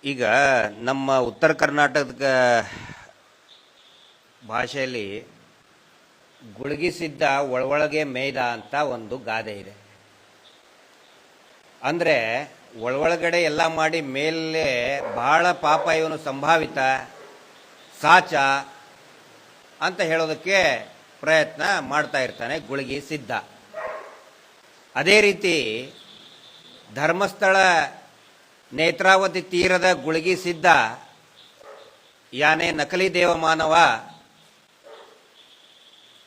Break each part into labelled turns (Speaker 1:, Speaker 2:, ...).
Speaker 1: ಈಗ ನಮ್ಮ ಉತ್ತರ ಕರ್ನಾಟಕದ ಭಾಷೆಯಲ್ಲಿ ಗುಳಗಿಸಿದ್ದ ಒಳೊಳಗೆ ಮೇಯ್ದ ಅಂತ ಒಂದು ಗಾದೆ ಇದೆ. ಅಂದರೆ ಒಳೊಳಗಡೆ ಎಲ್ಲ ಮಾಡಿ ಮೇಲೆ ಬಹಳ ಪಾಪ ಇವನು ಸಂಭಾವಿತ ಸಾಚ ಅಂತ ಹೇಳೋದಕ್ಕೆ ಪ್ರಯತ್ನ ಮಾಡ್ತಾ ಇರ್ತಾನೆ ಗುಳಗಿ ಸಿದ್ಧ. ಅದೇ ರೀತಿ ಧರ್ಮಸ್ಥಳ ನೇತ್ರಾವತಿ ತೀರದ ಗುಳಗಿ ಸಿದ್ಧ ಯಾನೆ ನಕಲಿ ದೇವಮಾನವ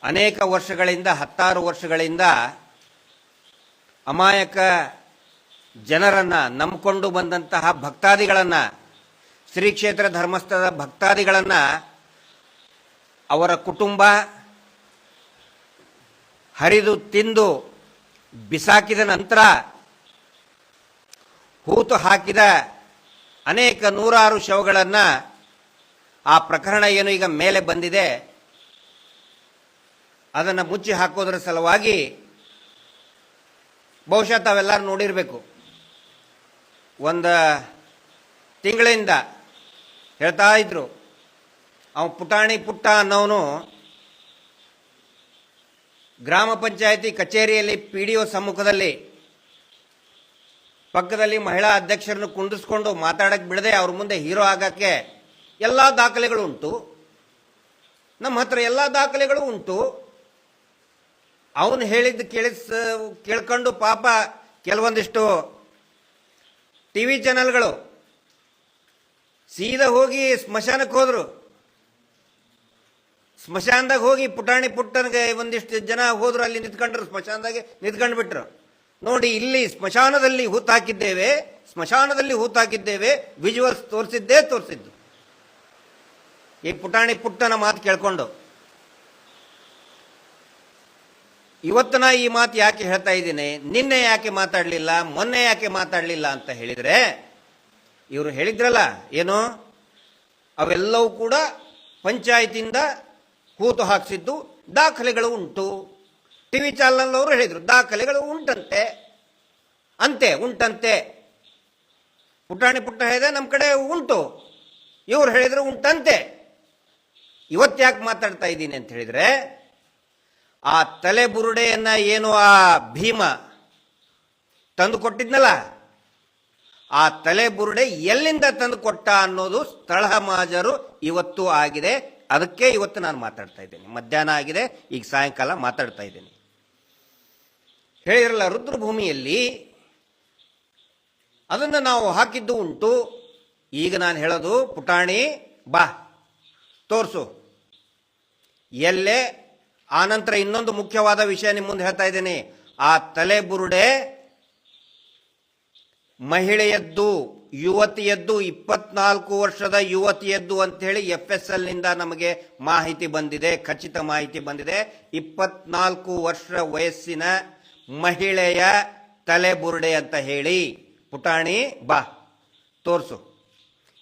Speaker 1: ಅನೇಕ ವರ್ಷಗಳಿಂದ 10 ವರ್ಷಗಳಿಂದ ಅಮಾಯಕ ಜನರನ್ನ ನಂಬಿಕೊಂಡು ಬಂದಂತಹ ಭಕ್ತಾದಿಗಳನ್ನ ಶ್ರೀ ಕ್ಷೇತ್ರ ಧರ್ಮಸ್ಥಳದ ಭಕ್ತಾದಿಗಳನ್ನ ಅವರ ಕುಟುಂಬ ಹರಿದು ತಿಂದು ಬಿಸಾಕಿದ ನಂತರ ಹೂತು ಹಾಕಿದ ಅನೇಕ ನೂರಾರು ಶವಗಳನ್ನು ಆ ಪ್ರಕರಣ ಏನು ಈಗ ಮೇಲೆ ಬಂದಿದೆ ಅದನ್ನು ಮುಚ್ಚಿ ಹಾಕೋದ್ರ ಸಲುವಾಗಿ ಬಹುಶಃ ತಾವೆಲ್ಲರೂ ನೋಡಿರಬೇಕು. ಒಂದು ತಿಂಗಳಿಂದ ಹೇಳ್ತಾ ಇದ್ರು, ಪುಟಾಣಿ ಪುಟ್ಟ ಅನ್ನೋನು ಗ್ರಾಮ ಪಂಚಾಯಿತಿ ಕಚೇರಿಯಲ್ಲಿ PDO ಸಮ್ಮುಖದಲ್ಲಿ ಪಕ್ಕದಲ್ಲಿ ಮಹಿಳಾ ಅಧ್ಯಕ್ಷರನ್ನು ಕುಂಡಿಸ್ಕೊಂಡು ಮಾತಾಡಕ್ಕೆ ಬಿಡದೆ ಅವ್ರ ಮುಂದೆ ಹೀರೋ ಆಗಕ್ಕೆ ಎಲ್ಲ ದಾಖಲೆಗಳು ಉಂಟು, ನಮ್ಮ ಹತ್ರ ಎಲ್ಲ ದಾಖಲೆಗಳು ಉಂಟು. ಅವನು ಹೇಳಿದ್ದು ಕೇಳ್ಕೊಂಡು ಪಾಪ ಕೆಲವೊಂದಿಷ್ಟು TV ಚಾನೆಲ್ಗಳು ಸೀದಾ ಹೋಗಿ ಸ್ಮಶಾನಕ್ಕೆ ಹೋದ್ರು. ಸ್ಮಶಾನದಾಗ ಹೋಗಿ ಪುಟಾಣಿ ಪುಟ್ಟನಿಗೆ ಒಂದಿಷ್ಟು ಜನ ಹೋದ್ರು, ಅಲ್ಲಿ ನಿಂತ್ಕೊಂಡ್ರು, ಸ್ಮಶಾನದಾಗೆ ನಿಂತ್ಕೊಂಡು ಬಿಟ್ರು. ನೋಡಿ, ಇಲ್ಲಿ ಸ್ಮಶಾನದಲ್ಲಿ ಹೂತಾಕಿದ್ದೇವೆ ವಿಜುವಲ್ಸ್ ತೋರಿಸಿದ್ದು ಈ ಪುಟಾಣಿ ಪುಟ್ಟನ ಮಾತು ಕೇಳ್ಕೊಂಡು. ಇವತ್ತಿನ ಈ ಮಾತು ಯಾಕೆ ಹೇಳ್ತಾ ಇದ್ದೀನಿ, ನಿನ್ನೆ ಯಾಕೆ ಮಾತಾಡಲಿಲ್ಲ, ಮೊನ್ನೆ ಯಾಕೆ ಮಾತಾಡಲಿಲ್ಲ ಅಂತ ಹೇಳಿದ್ರೆ, ಇವರು ಹೇಳಿದ್ರಲ್ಲ ಏನು, ಅವೆಲ್ಲವೂ ಕೂಡ ಪಂಚಾಯತಿಯಿಂದ ಹೂತು ಹಾಕಿಸಿದ್ದು ದಾಖಲೆಗಳು ಉಂಟು. TV ಚಾನಲ್ ಅವರು ಹೇಳಿದ್ರು ದಾಖಲೆಗಳು ಉಂಟಂತೆ. ಪುಟಾಣಿ ಪುಟ್ಟ ಹೇಳಿದೆ ನಮ್ಮ ಕಡೆ ಉಂಟು, ಇವ್ರು ಹೇಳಿದ್ರು ಉಂಟಂತೆ. ಇವತ್ತ್ಯಾಕೆ ಮಾತಾಡ್ತಾ ಇದ್ದೀನಿ ಅಂತ ಹೇಳಿದ್ರೆ, ಆ ತಲೆ ಬುರುಡೆಯನ್ನ ಏನು ಆ ಭೀಮ ತಂದು ಕೊಟ್ಟಿದ್ನಲ್ಲ, ಆ ತಲೆ ಬುರುಡೆ ಎಲ್ಲಿಂದ ತಂದು ಕೊಟ್ಟ ಅನ್ನೋದು ಸ್ಥಳ ಮಾಜರು ಇವತ್ತು ಆಗಿದೆ. ಅದಕ್ಕೆ ಇವತ್ತು ನಾನು ಮಾತಾಡ್ತಾ ಇದ್ದೇನೆ. ಮಧ್ಯಾಹ್ನ ಆಗಿದೆ, ಈಗ ಸಾಯಂಕಾಲ ಮಾತಾಡ್ತಾ ಇದ್ದೇನೆ. ಹೇಳಿರಲ್ಲ, ರುದ್ರಭೂಮಿಯಲ್ಲಿ ಅದನ್ನು ನಾವು ಹಾಕಿದ್ದು ಉಂಟು. ಈಗ ನಾನು ಹೇಳೋದು, ಪುಟಾಣಿ ಬಾ ತೋರ್ಸು ಎಲ್ಲೇ. ಆನಂತರ ಇನ್ನೊಂದು ಮುಖ್ಯವಾದ ವಿಷಯ ನಿಮ್ಮ ಮುಂದೆ ಹೇಳ್ತಾ ಇದ್ದೇನೆ. ಆ ತಲೆ ಬುರುಡೆ ಮಹಿಳೆಯದ್ದು, ಯುವತಿಯದ್ದು, 24 ವರ್ಷದ ಯುವತಿಯದ್ದು ಅಂತೇಳಿ FSL ನಿಂದ ನಮಗೆ ಮಾಹಿತಿ ಬಂದಿದೆ, ಖಚಿತ ಮಾಹಿತಿ ಬಂದಿದೆ. 24 ವರ್ಷ ವಯಸ್ಸಿನ ಮಹಿಳೆಯ ತಲೆ ಬುರುಡೆ ಅಂತ ಹೇಳಿ. ಪುಟಾಣಿ ಬಾ ತೋರ್ಸು.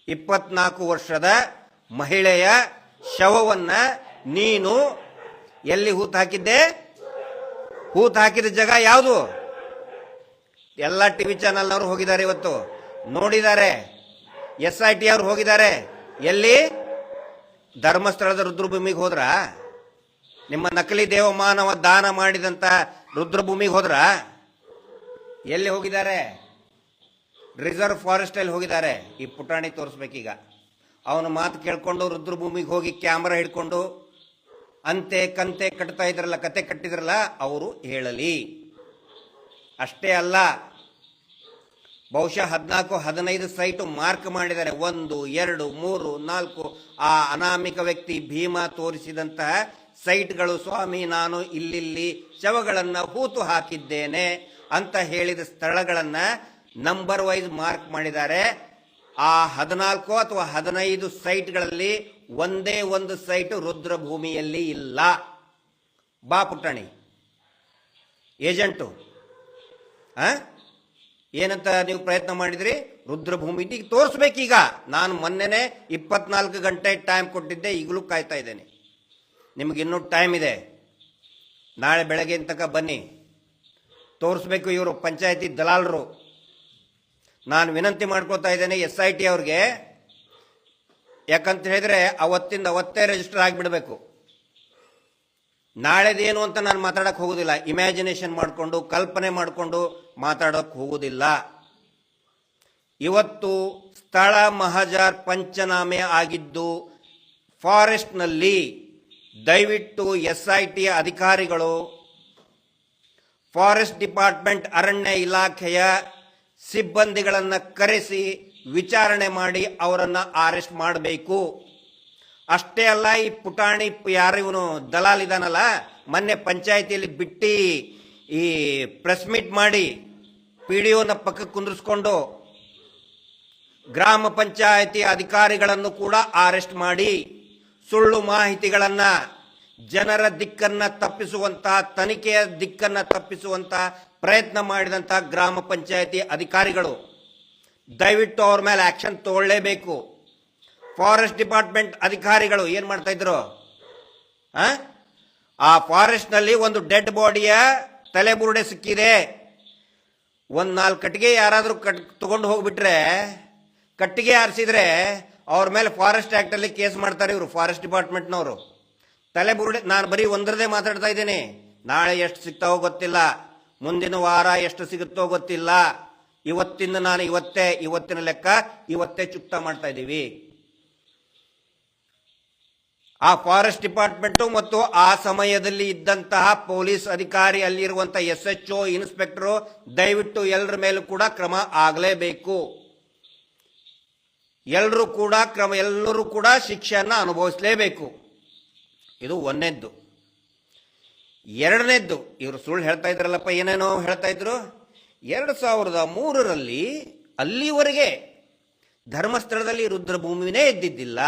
Speaker 1: 24 ವರ್ಷದ ಮಹಿಳೆಯ ಶವವನ್ನ ನೀನು ಎಲ್ಲಿ ಹೂತು ಹಾಕಿದ್ದೆ? ಹೂತು ಹಾಕಿದ ಜಾಗ ಯಾವುದು? ಎಲ್ಲ TV ಚಾನಲ್ನವರು ಹೋಗಿದ್ದಾರೆ, ಇವತ್ತು ನೋಡಿದ್ದಾರೆ. SIT ಅವರು ಹೋಗಿದ್ದಾರೆ. ಎಲ್ಲಿ? ಧರ್ಮಸ್ಥಳದ ರುದ್ರಭೂಮಿಗೆ ಹೋದ್ರ? ನಿಮ್ಮ ನಕಲಿ ದೇವಮಾನವ ದಾನ ಮಾಡಿದಂತ ರುದ್ರಭೂಮಿಗೆ ಹೋದ್ರ? ಎಲ್ಲಿ ಹೋಗಿದ್ದಾರೆ? ರಿಸರ್ವ್ ಫಾರೆಸ್ಟ್ ಅಲ್ಲಿ ಹೋಗಿದ್ದಾರೆ. ಈ ಪುಟಾಣಿ ತೋರಿಸ್ಬೇಕೀಗ. ಅವನ ಮಾತು ಕೇಳ್ಕೊಂಡು ರುದ್ರಭೂಮಿಗೆ ಹೋಗಿ ಕ್ಯಾಮ್ರಾ ಹಿಡ್ಕೊಂಡು ಅಂತೆ ಕಂತೆ ಕಟ್ತಾ ಇದ್ರಲ್ಲ, ಕತೆ ಕಟ್ಟಿದ್ರಲ್ಲ, ಅವರು ಹೇಳಲಿ. ಅಷ್ಟೇ ಅಲ್ಲ, ಬಹುಶಃ 14-15 ಸೈಟು ಮಾರ್ಕ್ ಮಾಡಿದ್ದಾರೆ. 1, 2, 3, 4 ಆ ಅನಾಮಿಕ ವ್ಯಕ್ತಿ ಭೀಮ ತೋರಿಸಿದಂತಹ ಸೈಟ್ಗಳು. ಸ್ವಾಮಿ, ನಾನು ಇಲ್ಲಿ ಶವಗಳನ್ನು ಹೂತು ಹಾಕಿದ್ದೇನೆ ಅಂತ ಹೇಳಿದ ಸ್ಥಳಗಳನ್ನ ನಂಬರ್ ವೈಸ್ ಮಾರ್ಕ್ ಮಾಡಿದ್ದಾರೆ. ಆ 14 ಅಥವಾ 15 ಸೈಟ್ಗಳಲ್ಲಿ ಒಂದೇ ಒಂದು ಸೈಟ್ ರುದ್ರಭೂಮಿಯಲ್ಲಿ ಇಲ್ಲ. ಬಾ ಪುಟ್ಟಣಿ, ಏಜೆಂಟು ಏನಂತ ನೀವು ಪ್ರಯತ್ನ ಮಾಡಿದ್ರಿ? ರುದ್ರಭೂಮಿ ತೋರಿಸ್ಬೇಕೀಗ. ನಾನು ಮೊನ್ನೆನೆ 24 ಗಂಟೆ ಟೈಮ್ ಕೊಟ್ಟಿದ್ದೆ, ಈಗಲೂ ಕಾಯ್ತಾ ಇದ್ದೇನೆ. ನಿಮಗಿನ್ನೂ ಟೈಮ್ ಇದೆ, ನಾಳೆ ಬೆಳಗ್ಗೆ ತನಕ ಬನ್ನಿ, ತೋರಿಸ್ಬೇಕು. ಇವರು ಪಂಚಾಯತಿ ದಲಾಲರು ನಾನು ವಿನಂತಿ ಮಾಡ್ಕೊತಾ ಇದ್ದೇನೆ SIT ಅವ್ರಿಗೆ, ಯಾಕಂತ ಹೇಳಿದ್ರೆ ಅವತ್ತೇ ರಿಜಿಸ್ಟರ್ ಆಗಿಬಿಡ್ಬೇಕು. ನಾಳೆದೇನು ಅಂತ ನಾನು ಮಾತಾಡಕ್ ಹೋಗುದಿಲ್ಲ, ಇಮ್ಯಾಜಿನೇಷನ್ ಮಾಡಿಕೊಂಡು ಕಲ್ಪನೆ ಮಾಡಿಕೊಂಡು ಮಾತಾಡಕ್ ಹೋಗುದಿಲ್ಲ. ಇವತ್ತು ಸ್ಥಳ ಮಹಜಾರ್ ಪಂಚನಾಮೆ ಆಗಿದ್ದು ಫಾರೆಸ್ಟ್ನಲ್ಲಿ. ದಯವಿಟ್ಟು SIT ಅಧಿಕಾರಿಗಳು, ಫಾರೆಸ್ಟ್ ಡಿಪಾರ್ಟ್ಮೆಂಟ್ ಅರಣ್ಯ ಇಲಾಖೆಯ ಸಿಬ್ಬಂದಿಗಳನ್ನು ಕರೆಸಿ ವಿಚಾರಣೆ ಮಾಡಿ ಅವರನ್ನು ಅರೆಸ್ಟ್ ಮಾಡಬೇಕು. ಅಷ್ಟೇ ಅಲ್ಲ, ಈ ಪುಟಾಣಿ ಯಾರು ಇವನು ದಲಾಲ್ ಇದಾನಲ್ಲ, ಮೊನ್ನೆ ಪಂಚಾಯಿತಿಯಲ್ಲಿ ಬಿಟ್ಟು ಈ ಪ್ರೆಸ್ ಮೀಟ್ ಮಾಡಿ PDOನ ಪಕ್ಕಕ್ಕೆ ಕುಂದಿರಿಸ್ಕೊಂಡು ಗ್ರಾಮ ಪಂಚಾಯಿತಿ ಅಧಿಕಾರಿಗಳನ್ನು ಕೂಡ ಅರೆಸ್ಟ್ ಮಾಡಿ ಸುಳ್ಳು ಮಾಹಿತಿಗಳನ್ನ, ಜನರ ದಿಕ್ಕನ್ನ ತಪ್ಪಿಸುವಂತಹ, ತನಿಖೆಯ ದಿಕ್ಕನ್ನ ತಪ್ಪಿಸುವಂತಹ ಪ್ರಯತ್ನ ಮಾಡಿದಂತಹ ಗ್ರಾಮ ಪಂಚಾಯಿತಿ ಅಧಿಕಾರಿಗಳು, ದಯವಿಟ್ಟು ಅವ್ರ ಮೇಲೆ ಆಕ್ಷನ್ ತಗೊಳ್ಳೇಬೇಕು. ಫಾರೆಸ್ಟ್ ಡಿಪಾರ್ಟ್ಮೆಂಟ್ ಅಧಿಕಾರಿಗಳು ಏನ್ ಮಾಡ್ತಾ ಇದ್ರು, ಆ ಫಾರೆಸ್ಟ್ ನಲ್ಲಿ ಒಂದು ಡೆಡ್ ಬಾಡಿಯ ತಲೆಬುರುಡೆ ಸಿಕ್ಕಿದೆ. 4 ಕಟ್ಟಿಗೆ ಯಾರಾದ್ರೂ ತಗೊಂಡು ಹೋಗ್ಬಿಟ್ರೆ, ಕಟ್ಟಿಗೆ ಆರಿಸಿದ್ರೆ ಅವ್ರ ಮೇಲೆ ಫಾರೆಸ್ಟ್ ಆಕ್ಟ್ ಅಲ್ಲಿ ಕೇಸ್ ಮಾಡ್ತಾರೆ ಇವರು ಫಾರೆಸ್ಟ್ ಡಿಪಾರ್ಟ್ಮೆಂಟ್ನವರು. ತಲೆಬುರುಡೆ, ನಾನು ಬರೀ ಒಂದರದೇ ಮಾತಾಡ್ತಾ ಇದ್ದೇನೆ. ನಾಳೆ ಎಷ್ಟು ಸಿಗ್ತಾವೋ ಗೊತ್ತಿಲ್ಲ, ಮುಂದಿನ ವಾರ ಎಷ್ಟು ಸಿಗುತ್ತೋ ಗೊತ್ತಿಲ್ಲ. ಇವತ್ತಿನ ಲೆಕ್ಕ ಇವತ್ತೇ ಚುಕ್ತಾ ಮಾಡ್ತಾ ಇದ್ದೀವಿ. ಆ ಫಾರೆಸ್ಟ್ ಡಿಪಾರ್ಟ್ಮೆಂಟ್ ಮತ್ತು ಆ ಸಮಯದಲ್ಲಿ ಇದ್ದಂತಹ ಪೊಲೀಸ್ ಅಧಿಕಾರಿ, ಅಲ್ಲಿರುವಂತಹ SHO, ಇನ್ಸ್ಪೆಕ್ಟರ್, ದಯವಿಟ್ಟು ಎಲ್ಲರ ಮೇಲೂ ಕೂಡ ಕ್ರಮ ಆಗಲೇಬೇಕು. ಎಲ್ಲರೂ ಕೂಡ ಶಿಕ್ಷೆಯನ್ನ ಅನುಭವಿಸಲೇಬೇಕು. ಇದು ಒಂದನೇದ್ದು. ಎರಡನೇದ್ದು, ಇವರು ಸುಳ್ಳು ಹೇಳ್ತಾ ಇದ್ರಲ್ಲಪ್ಪ, ಏನೇನೋ ಹೇಳ್ತಾ ಇದ್ರು. 2003ರಲ್ಲಿ ಅಲ್ಲಿವರೆಗೆ ಧರ್ಮಸ್ಥಳದಲ್ಲಿ ರುದ್ರಭೂಮಿನೇ ಇದ್ದಿದ್ದಿಲ್ಲ.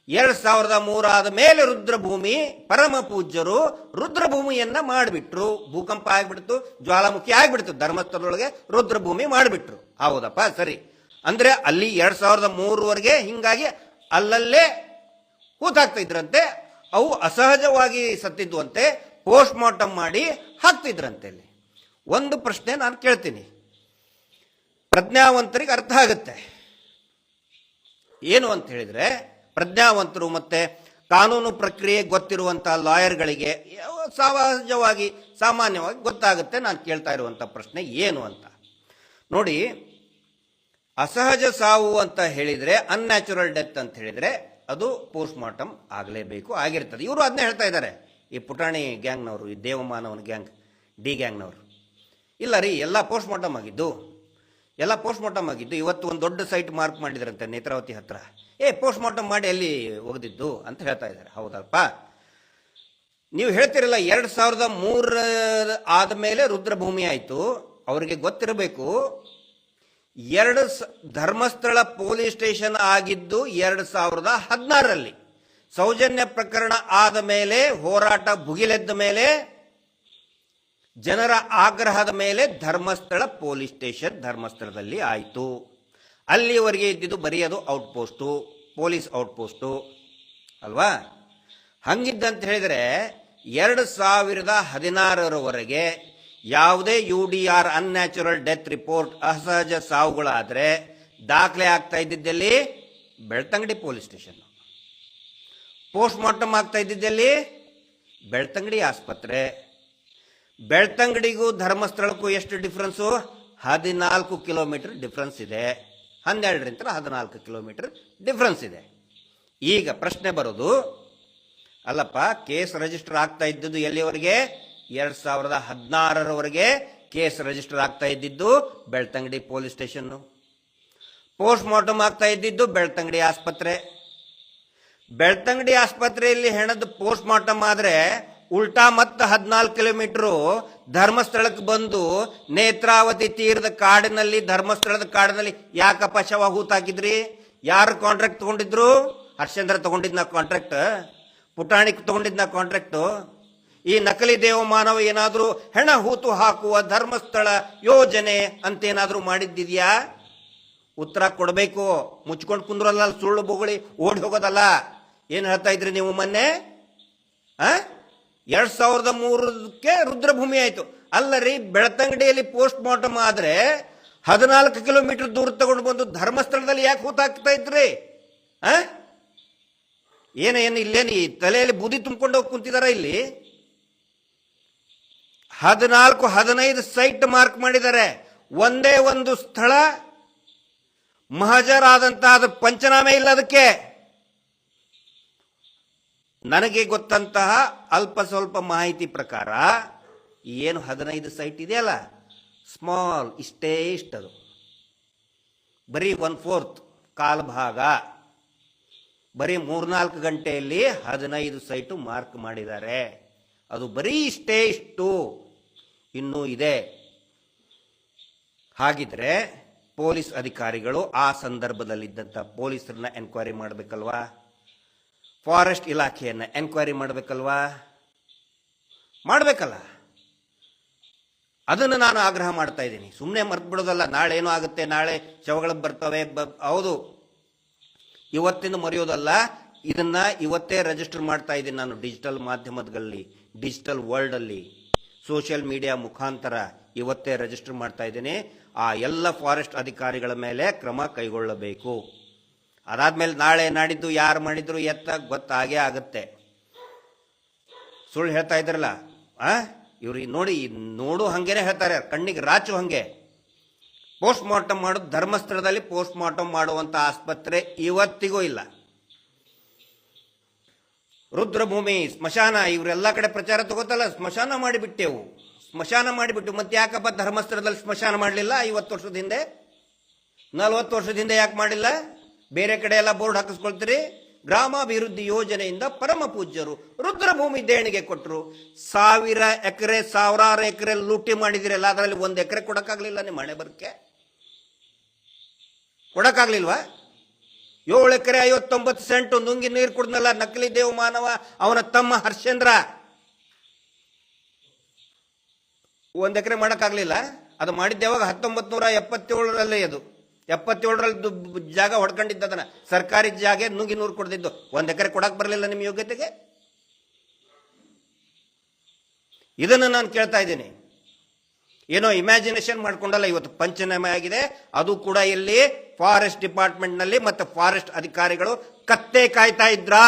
Speaker 1: 2003 ಆದ ಮೇಲೆ ರುದ್ರಭೂಮಿ, ಪರಮ ಪೂಜ್ಯರು ರುದ್ರಭೂಮಿಯನ್ನ ಮಾಡಿಬಿಟ್ರು. ಭೂಕಂಪ ಆಗ್ಬಿಡ್ತು, ಜ್ವಾಲಾಮುಖಿ ಆಗ್ಬಿಡ್ತು, ಧರ್ಮಸ್ಥಳದೊಳಗೆ ರುದ್ರಭೂಮಿ ಮಾಡಿಬಿಟ್ರು. ಹೌದಪ್ಪ, ಸರಿ. ಅಂದ್ರೆ ಅಲ್ಲಿ 2003ವರೆಗೆ ಹಿಂಗಾಗಿ ಅಲ್ಲಲ್ಲೇ ಹೂತಾಗ್ತಾ ಇದ್ರಂತೆ. ಅವು ಅಸಹಜವಾಗಿ ಸತ್ತಿದ್ವಂತೆ, ಪೋಸ್ಟ್ ಮಾರ್ಟಮ್ ಮಾಡಿ ಹಾಕ್ತಿದ್ರಂತೆ. ಅಲ್ಲಿ ಒಂದು ಪ್ರಶ್ನೆ ನಾನು ಕೇಳ್ತೀನಿ, ಪ್ರಜ್ಞಾವಂತರಿಗೆ ಅರ್ಥ ಆಗುತ್ತೆ. ಏನು ಅಂತ ಹೇಳಿದ್ರೆ, ಪ್ರಜ್ಞಾವಂತರು ಮತ್ತೆ ಕಾನೂನು ಪ್ರಕ್ರಿಯೆ ಗೊತ್ತಿರುವಂತಹ ಲಾಯರ್ಗಳಿಗೆ ಸಹಜವಾಗಿ ಸಾಮಾನ್ಯವಾಗಿ ಗೊತ್ತಾಗುತ್ತೆ. ನಾನು ಕೇಳ್ತಾ ಇರುವಂತಹ ಪ್ರಶ್ನೆ ಏನು ಅಂತ ನೋಡಿ. ಅಸಹಜ ಸಾವು ಅಂತ ಹೇಳಿದ್ರೆ, ಅನ್ಯಾಚುರಲ್ ಡೆತ್ ಅಂತ ಹೇಳಿದ್ರೆ ಅದು ಪೋಸ್ಟ್ ಮಾರ್ಟಮ್ ಆಗಲೇಬೇಕು, ಆಗಿರ್ತದೆ. ಇವರು ಅದನ್ನೇ ಹೇಳ್ತಾ ಇದ್ದಾರೆ, ಈ ಪುಟಾಣಿ ಗ್ಯಾಂಗ್ನವರು, ಈ ದೇವಮಾನವನ ಗ್ಯಾಂಗ್, ಡಿ ಗ್ಯಾಂಗ್ನವರು. ಇಲ್ಲ ರೀ, ಎಲ್ಲ ಪೋಸ್ಟ್ ಮಾರ್ಟಮ್ ಆಗಿದ್ದು. ಇವತ್ತು ಒಂದು ದೊಡ್ಡ ಸೈಟ್ ಮಾರ್ಕ್ ಮಾಡಿದ್ರಂತೆ ನೇತ್ರಾವತಿ ಹತ್ರ. ಪೋಸ್ಟ್ ಮಾರ್ಟಮ್ ಮಾಡಿ ಅಲ್ಲಿ ಒಗೆದಿದ್ದು ಅಂತ ಹೇಳ್ತಾ ಇದ್ದಾರೆ. ಹೌದಲ್ಪ, ನೀವು ಹೇಳ್ತಿರಲ್ಲ 2003 ಆದಮೇಲೆ ರುದ್ರಭೂಮಿ ಆಯಿತು. ಅವರಿಗೆ ಗೊತ್ತಿರಬೇಕು, ಧರ್ಮಸ್ಥಳ ಪೊಲೀಸ್ ಸ್ಟೇಷನ್ ಆಗಿದ್ದು 2016ರಲ್ಲಿ. ಸೌಜನ್ಯ ಪ್ರಕರಣ ಆದ ಮೇಲೆ, ಹೋರಾಟ ಭುಗಿಲೆದ್ದ ಮೇಲೆ, ಜನರ ಆಗ್ರಹದ ಮೇಲೆ ಧರ್ಮಸ್ಥಳ ಪೊಲೀಸ್ ಸ್ಟೇಷನ್ ಧರ್ಮಸ್ಥಳದಲ್ಲಿ ಆಯಿತು. ಅಲ್ಲಿವರೆಗೆ ಇದ್ದಿದ್ದು ಬರೀ ಅದು ಔಟ್ಪೋಸ್ಟು, ಪೊಲೀಸ್ ಔಟ್ಪೋಸ್ಟು ಅಲ್ವಾ. ಹಂಗಿದ್ದಂತ ಹೇಳಿದ್ರೆ 2016ರವರೆಗೆ ಯಾವುದೇ UDR, ಅನ್ಯಾಚುರಲ್ ಡೆತ್ ರಿಪೋರ್ಟ್, ಅಸಹಜ ಸಾವುಗಳಾದ್ರೆ ದಾಖಲೆ ಆಗ್ತಾ ಇದ್ದಿದ್ದಲ್ಲಿ Belthangady police station, postmortem ಆಗ್ತಾ ಇದ್ದಿದ್ದಲ್ಲಿ ಬೆಳ್ತಂಗಡಿ ಆಸ್ಪತ್ರೆ. ಬೆಳ್ತಂಗಡಿಗೂ ಧರ್ಮಸ್ಥಳಕ್ಕೂ ಎಷ್ಟು ಡಿಫ್ರೆನ್ಸು? 14 ಕಿಲೋಮೀಟರ್ ಡಿಫ್ರೆನ್ಸ್ ಇದೆ. 12ರಿಂದ 14 ಕಿಲೋಮೀಟರ್ ಡಿಫ್ರೆನ್ಸ್ ಇದೆ. ಈಗ ಪ್ರಶ್ನೆ ಬರೋದು, ಅಲ್ಲಪ್ಪ, ಕೇಸ್ ರಿಜಿಸ್ಟರ್ ಆಗ್ತಾ ಇದ್ದದ್ದು ಎಲ್ಲಿವರೆಗೆ? 2016ರವರೆಗೆ ಕೇಸ್ ರಿಜಿಸ್ಟರ್ ಆಗ್ತಾ ಇದ್ದಿದ್ದು Belthangady police station, postmortem ಆಗ್ತಾ ಇದ್ದಿದ್ದು ಬೆಳ್ತಂಗಡಿ ಆಸ್ಪತ್ರೆ. ಬೆಳ್ತಂಗಡಿ ಆಸ್ಪತ್ರೆಯಲ್ಲಿ ಹೆಣದ ಪೋಸ್ಟ್ ಮಾರ್ಟಮ್ ಆದ್ರೆ ಉಲ್ಟಾ ಮತ್ತೆ 14 ಕಿಲೋಮೀಟರ್ ಧರ್ಮಸ್ಥಳಕ್ಕೆ ಬಂದು ನೇತ್ರಾವತಿ ತೀರದ ಕಾಡಿನಲ್ಲಿ, ಧರ್ಮಸ್ಥಳದ ಕಾಡಿನಲ್ಲಿ ಯಾಕಪ್ಪ ಶವ ಹೂತಾಕಿದ್ರಿ? ಯಾರು ಕಾಂಟ್ರಾಕ್ಟ್ ತಗೊಂಡಿದ್ರು? ಹರ್ಷೇಂದ್ರ ತಗೊಂಡಿದ್ನ ಕಾಂಟ್ರಾಕ್ಟ್, ಪುಟಾಣಿ ತಗೊಂಡಿದ್ನ ಕಾಂಟ್ರಾಕ್ಟ್. ಈ ನಕಲಿ ದೇವಮಾನವ ಏನಾದ್ರೂ ಹೆಣ ಹೂತು ಹಾಕುವ ಧರ್ಮಸ್ಥಳ ಯೋಜನೆ ಅಂತ ಏನಾದ್ರೂ ಮಾಡಿದ್ದಿದ್ಯಾ? ಉತ್ತರ ಕೊಡಬೇಕು. ಮುಚ್ಕೊಂಡು ಕುಂದ್ರಲ್ಲ, ಸುಳ್ಳು ಬೊಗಳಿ ಓಡಿ ಹೋಗೋದಲ್ಲ. ಏನ್ ಹೇಳ್ತಾ ಇದ್ರಿ ನೀವು ಮೊನ್ನೆ? 2003ಕ್ಕೆ ರುದ್ರಭೂಮಿ ಆಯ್ತು. ಅಲ್ಲ ರೀ, ಬೆಳ್ತಂಗಡಿಯಲ್ಲಿ ಪೋಸ್ಟ್ ಮಾರ್ಟಮ್ ಆದ್ರೆ 14 ಕಿಲೋಮೀಟರ್ ದೂರ ತಗೊಂಡು ಬಂದು ಧರ್ಮಸ್ಥಳದಲ್ಲಿ ಯಾಕೆ ಹೂತಾಕ್ತಾ ಇದ್ರಿ? ಏನು ಇಲ್ಲೇನು ಈ ತಲೆಯಲ್ಲಿ ಬೂದಿ ತುಂಬಿಕೊಂಡು ಹೋಗಿ ಕುಂತಿದಾರ? ಇಲ್ಲಿ 14-15 ಸೈಟ್ ಮಾರ್ಕ್ ಮಾಡಿದ್ದಾರೆ. ಒಂದೇ ಒಂದು ಸ್ಥಳ ಮಹಜರಾದಂತಹ ಅದು ಪಂಚನಾಮೆ ಇಲ್ಲ. ಅದಕ್ಕೆ ನನಗೆ ಗೊತ್ತಂತಹ ಅಲ್ಪ ಸ್ವಲ್ಪ ಮಾಹಿತಿ ಪ್ರಕಾರ ಏನು 15 ಸೈಟ್ ಇದೆಯಲ್ಲ, ಸ್ಮಾಲ್, ಇಷ್ಟದು ಬರೀ 1/4 ಕಾಲ್ ಭಾಗ, ಬರೀ 3-4 ಗಂಟೆಯಲ್ಲಿ 15 ಸೈಟು ಮಾರ್ಕ್ ಮಾಡಿದ್ದಾರೆ. ಅದು ಬರೀ ಇಷ್ಟು ಇನ್ನೂ ಇದೆ. ಹಾಗಿದ್ರೆ ಪೊಲೀಸ್ ಅಧಿಕಾರಿಗಳು ಆ ಸಂದರ್ಭದಲ್ಲಿದ್ದಂಥ ಪೊಲೀಸರನ್ನ ಎನ್ಕ್ವೈರಿ ಮಾಡಬೇಕಲ್ವಾ? ಫಾರೆಸ್ಟ್ ಇಲಾಖೆಯನ್ನ ಎನ್ಕ್ವೈರಿ ಮಾಡಬೇಕಲ್ವಾ? ಮಾಡಬೇಕಲ್ಲ. ಅದನ್ನು ನಾನು ಆಗ್ರಹ ಮಾಡ್ತಾ ಇದ್ದೀನಿ. ಸುಮ್ಮನೆ ಮರ್ತು ಬಿಡೋದಲ್ಲ. ನಾಳೆ ಏನೋ ಆಗುತ್ತೆ, ನಾಳೆ ಶವಗಳು ಬರ್ತವೆ. ಹೌದು, ಇವತ್ತಿಂದ ಮರೆಯೋದಲ್ಲ. ಇದನ್ನ ಇವತ್ತೇ ರಿಜಿಸ್ಟರ್ ಮಾಡ್ತಾ ಇದ್ದೀನಿ ನಾನು. ಡಿಜಿಟಲ್ ಮಾಧ್ಯಮದಲ್ಲಿ, ಡಿಜಿಟಲ್ ವರ್ಲ್ಡ್ ಅಲ್ಲಿ, ಸೋಷಿಯಲ್ ಮೀಡಿಯಾ ಮುಖಾಂತರ ಇವತ್ತೇ ರಿಜಿಸ್ಟರ್ ಮಾಡ್ತಾ ಇದ್ದೀನಿ. ಆ ಎಲ್ಲ ಫಾರೆಸ್ಟ್ ಅಧಿಕಾರಿಗಳ ಮೇಲೆ ಕ್ರಮ ಕೈಗೊಳ್ಳಬೇಕು. ಅದಾದ್ಮೇಲೆ ನಾಳೆ ನಾಡಿದ್ದು ಯಾರು ಮಾಡಿದ್ರು ಗೊತ್ತಾಗೇ ಆಗುತ್ತೆ. ಸುಳ್ಳು ಹೇಳ್ತಾ ಇದ್ರಲ್ಲ, ಇವ್ರಿಗೆ ನೋಡು ಹಂಗೇನೆ ಹೇಳ್ತಾರೆ, ಕಣ್ಣಿಗೆ ರಾಚು ಹಂಗೆ. ಪೋಸ್ಟ್ ಮಾರ್ಟಮ್ ಮಾಡೋದು ಧರ್ಮಸ್ಥಳದಲ್ಲಿ ಪೋಸ್ಟ್ ಮಾರ್ಟಮ್ ಮಾಡುವಂತ ಆಸ್ಪತ್ರೆ ಇವತ್ತಿಗೂ ಇಲ್ಲ. ರುದ್ರಭೂಮಿ, ಸ್ಮಶಾನ, ಇವರೆಲ್ಲ ಕಡೆ ಪ್ರಚಾರ ತಗೋತಲ್ಲ, ಸ್ಮಶಾನ ಮಾಡಿಬಿಟ್ಟೆವು. ಮತ್ತೆ ಯಾಕಪ್ಪ ಧರ್ಮಸ್ಥಳದಲ್ಲಿ ಸ್ಮಶಾನ ಮಾಡಲಿಲ್ಲ? 50 ವರ್ಷದ ಹಿಂದೆ, 40 ವರ್ಷದ ಹಿಂದೆ ಯಾಕೆ ಮಾಡಿಲ್ಲ? ಬೇರೆ ಕಡೆ ಎಲ್ಲ ಬೋರ್ಡ್ ಹಾಕಿಸ್ಕೊಳ್ತೀರಿ. ಗ್ರಾಮಾಭಿವೃದ್ಧಿ ಯೋಜನೆಯಿಂದ ಪರಮ ಪೂಜ್ಯರು ರುದ್ರಭೂಮಿ ದೇಣಿಗೆ ಕೊಟ್ಟರು. 1000 ಎಕರೆ, 1000 ಎಕರೆ ಲೂಟಿ ಮಾಡಿದಿರಲ್ಲ, ಅದರಲ್ಲಿ 1 ಎಕರೆ ಕೊಡಕ್ಕಾಗ್ಲಿಲ್ಲ. ನಿಮ್ಮ ಮನೆ ಬರಕ್ಕೆ ಕೊಡಕ್ಕಾಗ್ಲಿಲ್ವಾ? 7 ಎಕರೆ 59 ಸೆಂಟ್ ನುಂಗಿ ನೀರು ಕುಡ್ದಲ್ಲ ನಕಲಿ ದೇವ ಮಾನವ, ಅವನ ತಮ್ಮ ಹರ್ಷೇಂದ್ರ. 1 ಎಕರೆ ಮಾಡಕ್ಕಾಗ್ಲಿಲ್ಲ. ಅದು ಮಾಡಿದ್ದೆ ಯಾವಾಗ? 1977ರಲ್ಲಿ. ಅದು 77ರಲ್ಲಿ ಜಾಗ ಹೊಡ್ಕೊಂಡಿದ್ದದನ್ನ, ಸರ್ಕಾರಿ ಜಾಗ ನುಂಗಿ ನೂರು ಕೊಡ್ದಿದ್ದು. 1 ಎಕರೆ ಕೊಡಕ್ ಬರಲಿಲ್ಲ ನಿಮ್ಮ ಯೋಗ್ಯತೆಗೆ? ಇದನ್ನು ನಾನು ಕೇಳ್ತಾ ಇದ್ದೀನಿ. ಏನೋ ಇಮ್ಯಾಜಿನೇಷನ್ ಮಾಡ್ಕೊಂಡಲ್ಲ. ಇವತ್ತು ಪಂಚನಾಮೆ ಆಗಿದೆ, ಅದು ಕೂಡ ಇಲ್ಲಿ ಫಾರೆಸ್ಟ್ ಡಿಪಾರ್ಟ್ಮೆಂಟ್ ನಲ್ಲಿ ಮತ್ತೆ ಫಾರೆಸ್ಟ್ ಅಧಿಕಾರಿಗಳು ಕತ್ತೆ ಕಾಯ್ತಾ ಇದ್ರಾ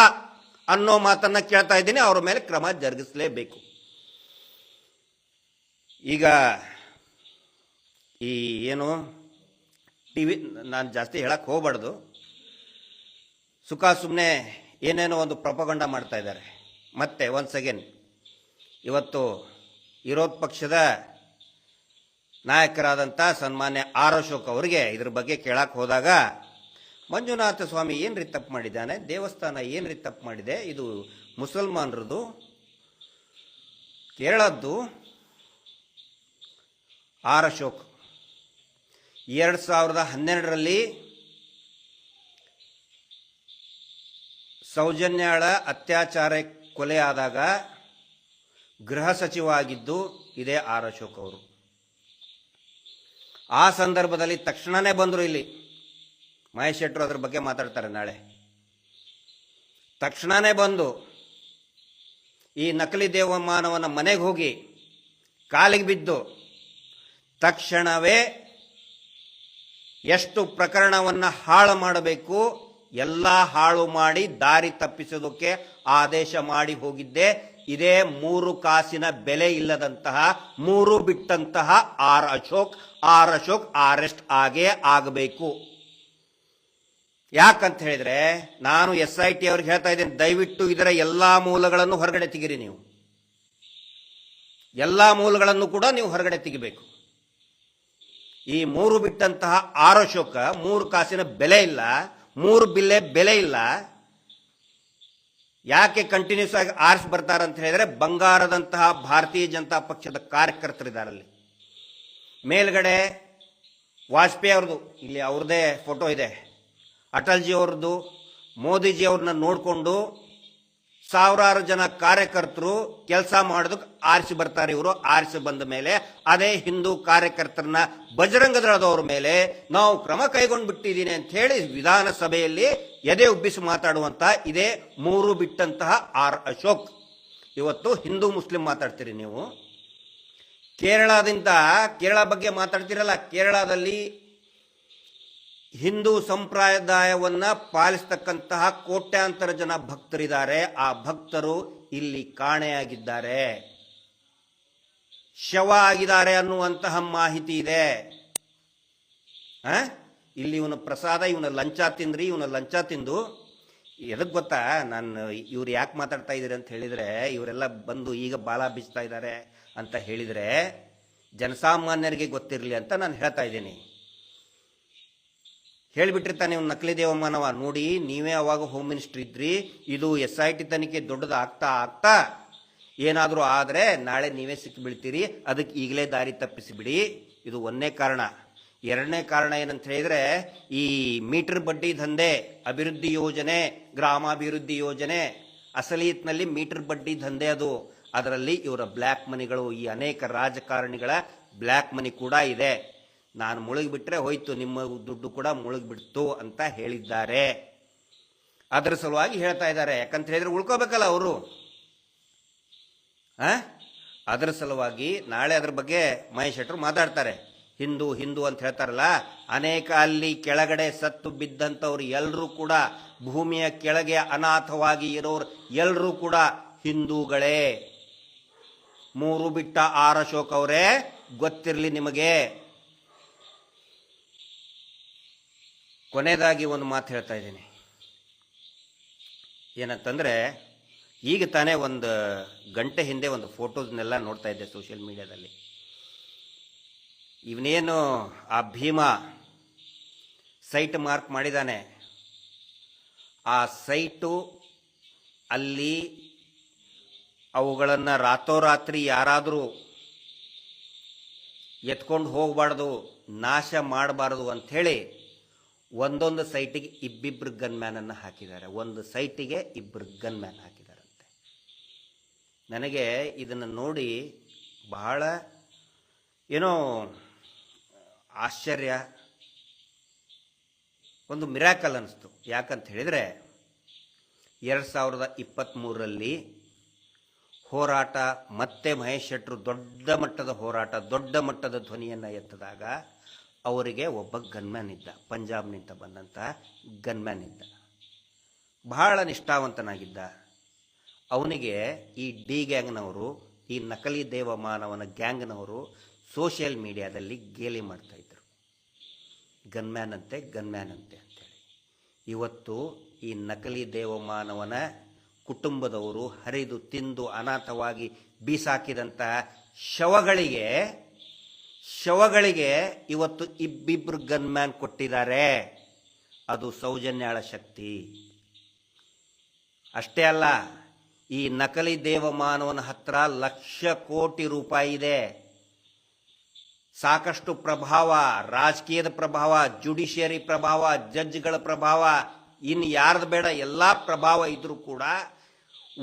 Speaker 1: ಅನ್ನೋ ಮಾತನ್ನ ಕೇಳ್ತಾ ಇದ್ದೀನಿ. ಅವರ ಮೇಲೆ ಕ್ರಮ ಜರುಗಿಸಲೇಬೇಕು. ಈಗ ಈ ಏನು ಟಿವಿ, ನಾನು ಜಾಸ್ತಿ ಹೇಳಕ್ ಹೋಗ್ಬಾರ್ದು. ಸುಮ್ಮನೆ ಏನೇನೋ ಒಂದು ಪ್ರೊಪಗಂಡ ಮಾಡ್ತಾ ಇದ್ದಾರೆ. ಮತ್ತೆ ಒನ್ಸ್ ಅಗೇನ್ ಇವತ್ತು ವಿರೋಧ ಪಕ್ಷದ ನಾಯಕರಾದಂಥ ಸನ್ಮಾನ್ಯ ಆರ್ ಅಶೋಕ್ ಅವರಿಗೆ ಇದ್ರ ಬಗ್ಗೆ ಕೇಳಕ್ ಹೋದಾಗ, ಮಂಜುನಾಥ ಸ್ವಾಮಿ ಏನ್ರಿ ತಪ್ಪು ಮಾಡಿದ್ದಾನೆ, ದೇವಸ್ಥಾನ ಏನ್ರಿ ತಪ್ಪು ಮಾಡಿದೆ, ಇದು ಮುಸಲ್ಮಾನರದು, ಕೇರಳದ್ದು. ಆರ್ ಅಶೋಕ್ 2012ರಲ್ಲಿ ಸೌಜನ್ಯಾಳ ಅತ್ಯಾಚಾರ ಕೊಲೆ ಆದಾಗ ಗೃಹ ಸಚಿವ ಆಗಿದ್ದು ಇದೇ ಆರ್ ಅಶೋಕ್ ಅವರು. ಆ ಸಂದರ್ಭದಲ್ಲಿ ತಕ್ಷಣನೇ ಬಂದರು ಇಲ್ಲಿ. ಮಹೇಶ್ ಶೆಟ್ಟರು ಅದ್ರ ಬಗ್ಗೆ ಮಾತಾಡ್ತಾರೆ ನಾಳೆ. ತಕ್ಷಣನೇ ಬಂದು ಈ ನಕಲಿ ದೇವಮಾನವನ ಮನೆಗೆ ಹೋಗಿ ಕಾಲಿಗೆ ಬಿದ್ದು ತಕ್ಷಣವೇ ಎಷ್ಟು ಪ್ರಕರಣವನ್ನು ಹಾಳು ಮಾಡಬೇಕು ಎಲ್ಲ ಹಾಳು ಮಾಡಿ ದಾರಿ ತಪ್ಪಿಸೋದಕ್ಕೆ ಆದೇಶ ಮಾಡಿ ಹೋಗಿದ್ದೆ. ಇದೇ 3 ಕಾಸಿನ ಬೆಲೆ ಇಲ್ಲದಂತಹ 3 ಬಿಟ್ಟಂತಹ ಆರ್ ಅಶೋಕ್ ಅರೆಸ್ಟ್ ಆಗೇ ಆಗಬೇಕು. ಯಾಕಂತ ಹೇಳಿದ್ರೆ, ನಾನು SIT ಅವ್ರಿಗೆ ಹೇಳ್ತಾ ಇದ್ದೇನೆ, ದಯವಿಟ್ಟು ಇದರ ಎಲ್ಲಾ ಮೂಲಗಳನ್ನು ಹೊರಗಡೆ ತೆಗಿರಿ. ನೀವು ಎಲ್ಲಾ ಮೂಲಗಳನ್ನು ಕೂಡ ನೀವು ಹೊರಗಡೆ ತೆಗಿಬೇಕು. ಈ 3 ಬಿಟ್ಟಂತಹ ಆರ್ ಅಶೋಕ್ 3 ಕಾಸಿನ ಬೆಲೆ ಇಲ್ಲ, 3 ಬಿಲ್ಲೆ ಬೆಲೆ ಇಲ್ಲ. ಯಾಕೆ ಕಂಟಿನ್ಯೂಸ್ ಆಗಿ ಆರ್ಸ್ ಬರ್ತಾರಂತ ಹೇಳಿದ್ರೆ, ಬಂಗಾರದಂತಹ ಭಾರತೀಯ ಜನತಾ ಪಕ್ಷದ ಕಾರ್ಯಕರ್ತರಿದ್ದಾರಲ್ಲಿ. ಮೇಲ್ಗಡೆ ವಾಜಪೇಯಿ ಅವ್ರದ್ದು, ಇಲ್ಲಿ ಅವ್ರದೇ ಫೋಟೋ ಇದೆ, ಅಟಲ್ಜಿ ಅವ್ರದ್ದು, ಮೋದಿಜಿ ಅವ್ರನ್ನ ನೋಡಿಕೊಂಡು ಸಾವಿರಾರು ಜನ ಕಾರ್ಯಕರ್ತರು ಕೆಲಸ ಮಾಡೋದಕ್ಕೆ ಆರಿಸಿ ಬರ್ತಾರೆ. ಇವರು ಆರಿಸಿ ಬಂದ ಮೇಲೆ ಅದೇ ಹಿಂದೂ ಕಾರ್ಯಕರ್ತರನ್ನ ಬಜರಂಗ ದಳದವ್ರ ಮೇಲೆ ನಾವು ಕ್ರಮ ಕೈಗೊಂಡು ಬಿಟ್ಟಿದ್ದೀನಿ ಅಂತ ಹೇಳಿ ವಿಧಾನಸಭೆಯಲ್ಲಿ ಎದೆ ಉಬ್ಬಿಸಿ ಮಾತಾಡುವಂತ ಇದೇ 3 ಬಿಟ್ಟಂತಹ ಆರ್ ಅಶೋಕ್. ಇವತ್ತು ಹಿಂದೂ ಮುಸ್ಲಿಂ ಮಾತಾಡ್ತೀರಿ ನೀವು. ಕೇರಳ ಬಗ್ಗೆ ಮಾತಾಡ್ತಿರಲ್ಲ, ಕೇರಳದಲ್ಲಿ ಹಿಂದೂ ಸಂಪ್ರದಾಯವನ್ನ ಪಾಲಿಸ್ತಕ್ಕಂತಹ ಕೋಟ್ಯಾಂತರ ಜನ ಭಕ್ತರಿದ್ದಾರೆ. ಆ ಭಕ್ತರು ಇಲ್ಲಿ ಕಾಣೆಯಾಗಿದ್ದಾರೆ, ಶವ ಆಗಿದ್ದಾರೆ ಅನ್ನುವಂತಹ ಮಾಹಿತಿ ಇದೆ. ಇಲ್ಲಿ ಇವನ ಪ್ರಸಾದ, ಇವನ ಲಂಚ ತಿಂದ್ರಿ, ಇವನ ಲಂಚ ತಿಂದು ಎದಕ್ ಗೊತ್ತಾ, ನಾನು ಇವ್ರು ಯಾಕೆ ಮಾತಾಡ್ತಾ ಇದ್ದೀರಿ ಅಂತ ಹೇಳಿದ್ರೆ, ಇವರೆಲ್ಲ ಬಂದು ಈಗ ಬಾಲ ಬೀಸ್ತಾ ಇದ್ದಾರೆ ಅಂತ ಹೇಳಿದ್ರೆ ಜನಸಾಮಾನ್ಯರಿಗೆ ಗೊತ್ತಿರಲಿ ಅಂತ ನಾನು ಹೇಳ್ತಾ ಇದ್ದೀನಿ. ಹೇಳಿಬಿಟ್ಟಿರ್ತಾನೆ ಇವ್ನು ನಕಲಿ ದೇವಮಾನವ. ನೋಡಿ, ನೀವೇ ಅವಾಗ ಹೋಮ್ ಮಿನಿಸ್ಟರ್ ಇದ್ರಿ, ಇದು SIT ತನಿಖೆ ದೊಡ್ಡದು ಆಗ್ತಾ ಆಗ್ತಾ ಏನಾದರೂ ಆದರೆ ನಾಳೆ ನೀವೇ ಸಿಕ್ಕಿ ಬೀಳ್ತೀರಿ, ಅದಕ್ಕೆ ಈಗಲೇ ದಾರಿ ತಪ್ಪಿಸಿಬಿಡಿ. ಇದು ಒಂದನೇ ಕಾರಣ. ಎರಡನೇ ಕಾರಣ ಏನಂತ ಹೇಳಿದ್ರೆ, ಈ ಮೀಟರ್ ಬಡ್ಡಿ ದಂಧೆ, ಅಭಿವೃದ್ಧಿ ಯೋಜನೆ, ಗ್ರಾಮಾಭಿವೃದ್ಧಿ ಯೋಜನೆ, ಅಸಲಿಯತ್ನಲ್ಲಿ ಮೀಟರ್ ಬಡ್ಡಿ ದಂಧೆ ಅದು. ಅದರಲ್ಲಿ ಇವರ ಬ್ಲ್ಯಾಕ್ ಮನಿಗಳು, ಈ ಅನೇಕ ರಾಜಕಾರಣಿಗಳ ಬ್ಲ್ಯಾಕ್ ಮನಿ ಕೂಡ ಇದೆ. ನಾನು ಮುಳುಗಿಬಿಟ್ರೆ ಹೋಯ್ತು, ನಿಮ್ಮ ದುಡ್ಡು ಕೂಡ ಮುಳುಗಿಬಿಡ್ತು ಅಂತ ಹೇಳಿದ್ದಾರೆ. ಅದರ ಸಲುವಾಗಿ ಹೇಳ್ತಾ ಇದ್ದಾರೆ. ಯಾಕಂತ ಹೇಳಿದ್ರೆ ಉಳ್ಕೋಬೇಕಲ್ಲ ಅವರು. ಅದರ ಸಲುವಾಗಿ ನಾಳೆ ಅದ್ರ ಬಗ್ಗೆ ಮಹೇಶ್ ಶೆಟ್ಟರು ಮಾತಾಡ್ತಾರೆ. ಹಿಂದೂ ಹಿಂದೂ ಅಂತ ಹೇಳ್ತಾರಲ್ಲ, ಅನೇಕ ಅಲ್ಲಿ ಕೆಳಗಡೆ ಸತ್ತು ಬಿದ್ದಂಥವ್ರು ಎಲ್ಲರೂ ಕೂಡ, ಭೂಮಿಯ ಕೆಳಗೆ ಅನಾಥವಾಗಿ ಇರೋರು ಎಲ್ಲರೂ ಕೂಡ ಹಿಂದೂಗಳೇ. 3 ಬಿಟ್ಟ 6 ಅಶೋಕ್ ಅವರೇ, ಗೊತ್ತಿರಲಿ ನಿಮಗೆ. ಕೊನೆಯದಾಗಿ ಒಂದು ಮಾತು ಹೇಳ್ತಾ ಇದ್ದೀನಿ. ಏನಂತಂದ್ರೆ, ಈಗ ತಾನೇ ಒಂದು ಗಂಟೆ ಹಿಂದೆ ಒಂದು ಫೋಟೋಸ್ನೆಲ್ಲ ನೋಡ್ತಾ ಇದ್ದೆ ಸೋಷಿಯಲ್ ಮೀಡಿಯಾದಲ್ಲಿ. ಇವನೇನು ಆ ಭೀಮ ಸೈಟ್ ಮಾರ್ಕ್ ಮಾಡಿದ್ದಾನೆ, ಆ ಸೈಟು ಅಲ್ಲಿ ಅವುಗಳನ್ನು ರಾತ್ರೋರಾತ್ರಿ ಯಾರಾದರೂ ಎತ್ಕೊಂಡು ಹೋಗಬಾರ್ದು, ನಾಶ ಮಾಡಬಾರ್ದು ಅಂಥೇಳಿ ಒಂದೊಂದು ಸೈಟಿಗೆ ಇಬ್ಬಿಬ್ರು ಗನ್ಮ್ಯಾನನ್ನು ಹಾಕಿದ್ದಾರೆ. ಒಂದು ಸೈಟಿಗೆ 2 ಗನ್ಮ್ಯಾನ್ ಹಾಕಿದಾರಂತೆ. ನನಗೆ ಇದನ್ನು ನೋಡಿ ಬಹಳ ಏನೋ ಆಶ್ಚರ್ಯ, ಒಂದು ಮಿರಾಕಲ್ ಅನಿಸ್ತು. ಯಾಕಂತ ಹೇಳಿದರೆ 2023ರಲ್ಲಿ ಹೋರಾಟ ಮತ್ತೆ ಮಹೇಶ್ ಶೆಟ್ಟರು ದೊಡ್ಡ ಮಟ್ಟದ ಹೋರಾಟ, ದೊಡ್ಡ ಮಟ್ಟದ ಧ್ವನಿಯನ್ನು ಎತ್ತಿದಾಗ ಅವರಿಗೆ ಒಬ್ಬ ಗನ್ಮ್ಯಾನ್ ಇದ್ದ, ಪಂಜಾಬ್ನಿಂದ ಬಂದಂಥ ಗನ್ಮ್ಯಾನ್ ಇದ್ದ, ಬಹಳ ನಿಷ್ಠಾವಂತನಾಗಿದ್ದ. ಅವನಿಗೆ ಈ ಡಿ ಗ್ಯಾಂಗ್ನವರು, ಈ ನಕಲಿ ದೇವಮಾನವನ ಗ್ಯಾಂಗ್ನವರು ಸೋಷಿಯಲ್ ಮೀಡಿಯಾದಲ್ಲಿ ಗೇಲಿ ಮಾಡ್ತಾಯಿದ್ರು, ಗನ್ಮ್ಯಾನ್ ಅಂತೆ ಅಂತೇಳಿ. ಇವತ್ತು ಈ ನಕಲಿ ದೇವಮಾನವನ ಕುಟುಂಬದವರು ಹರಿದು ತಿಂದು ಅನಾಥವಾಗಿ ಬೀಸಾಕಿದಂತಹ ಶವಗಳಿಗೆ ಇವತ್ತು ಇಬ್ಬಿಬ್ರು ಗನ್ಮ್ಯಾನ್ ಕೊಟ್ಟಿದ್ದಾರೆ. ಅದು ಸೌಜನ್ಯಾಳ ಶಕ್ತಿ. ಅಷ್ಟೇ ಅಲ್ಲ, ಈ ನಕಲಿ ದೇವಮಾನವನ ಹತ್ರ ಲಕ್ಷ ಕೋಟಿ ರೂಪಾಯಿ ಇದೆ. ಸಾಕಷ್ಟು ಪ್ರಭಾವ, ರಾಜಕೀಯದ ಪ್ರಭಾವ, ಜುಡಿಷಿಯರಿ ಪ್ರಭಾವ, ಜಡ್ಜ್ಗಳ ಪ್ರಭಾವ, ಇನ್ನು ಯಾರ್ದು ಬೇಡ ಎಲ್ಲ ಪ್ರಭಾವ ಇದ್ರೂ ಕೂಡ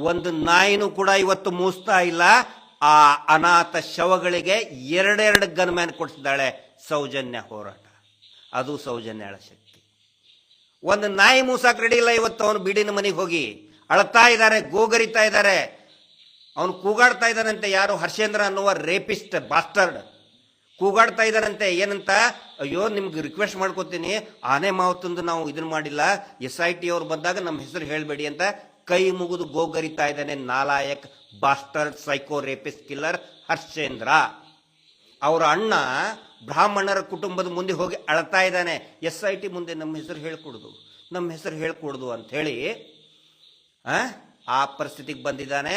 Speaker 1: ಒಂದು ನಾಯಿನೂ ಕೂಡ ಇವತ್ತು ಮೂಸ್ತಾ ಇಲ್ಲ. ಆ ಅನಾಥ ಶವಗಳಿಗೆ 2 ಗನ್ಮ್ಯಾನ್ ಕೊಡಿಸಿದ್ದಾಳೆ ಸೌಜನ್ಯ ಹೋರಾಟ. ಅದು ಸೌಜನ್ಯಾಳ ಶಕ್ತಿ. ಒಂದು ನಾಯಿ ಮೂಸಾಕ್ ರೆಡಿ ಇಲ್ಲ ಇವತ್ತು. ಅವನು ಬೀಡಿನ ಮನೆಗೆ ಹೋಗಿ ಅಳ್ತಾ ಇದ್ದಾರೆ, ಗೋಗರಿತಾ ಇದ್ದಾರೆ, ಅವನು ಕೂಗಾಡ್ತಾ ಇದ್ದಾನಂತೆ. ಯಾರು? ಹರ್ಷೇಂದ್ರ ಅನ್ನುವ ರೇಪಿಸ್ಟ್ ಬಾಸ್ಟರ್ಡ್ ಕೂಗಾಡ್ತಾ ಇದ್ದಾರಂತೆ. ಏನಂತ? ಅಯ್ಯೋ, ನಿಮ್ಗೆ ರಿಕ್ವೆಸ್ಟ್ ಮಾಡ್ಕೋತೀನಿ, ಆನೆ ಮಾವತ್ತಂದು ನಾವು ಇದನ್ನ ಮಾಡಿಲ್ಲ, SIT ಅವ್ರು ಬಂದಾಗ ನಮ್ಮ ಹೆಸರು ಹೇಳಬೇಡಿ ಅಂತ ಕೈ ಮುಗಿದು ಗೋಗರಿತಾ ಇದ್ದಾನೆ ನಾಲಾಯಕ್ bastard psycho rapist killer Harshendra. ಅವರ ಅಣ್ಣ ಬ್ರಾಹ್ಮಣರ ಕುಟುಂಬದ ಮುಂದೆ ಹೋಗಿ ಅಳ್ತಾ ಇದ್ದಾನೆ, SIT ಮುಂದೆ ನಮ್ಮ ಹೆಸರು ಹೇಳ್ಕೊಡುದು ಅಂತ ಹೇಳಿ ಆ ಪರಿಸ್ಥಿತಿಗೆ ಬಂದಿದ್ದಾನೆ.